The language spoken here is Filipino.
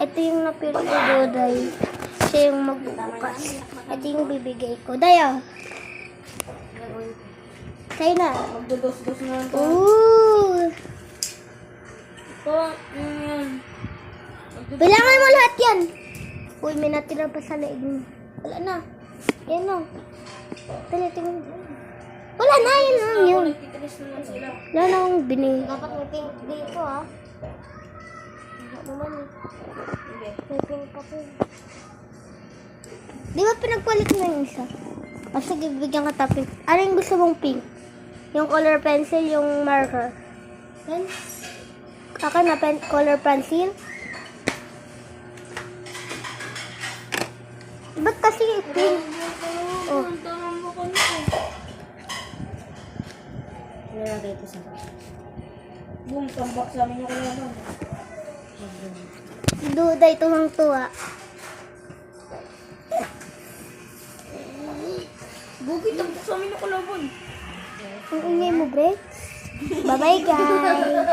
Ito yung napili ko, Doday. Siya yung magbubukas. Ito yung bibigay ko. Dayo. Sa'yo na. Magdudus-dus na lang ito. Ooh. Ito, yun. Bilangan mo lahat yan. Uy, may natira pa sa leeg mo. Wala na. Yan o. Dali, tingnan. Wala na, yan lang yun. Nagtitilis naman sila. Wala na akong binili. Dapat may pink dito ah. Wala naman eh. Hindi. May pink pa po. Di ba pinagpalit mo yung isa? O sige, bigyan ka topic. Ano yung gusto mong pink? Yung color pencil, yung marker? Yan. Akin na color pencil? Ba't kasi pink? Oh. Ang tanong mo ko na eh. Nilagay ko sa Boom, tambak sa amin yung kalaban. Si Duday tuwang-tuwa. Bugi, tambak sa amin yung kalaban. Ang ingay mo, Bre. Bye-bye, guys.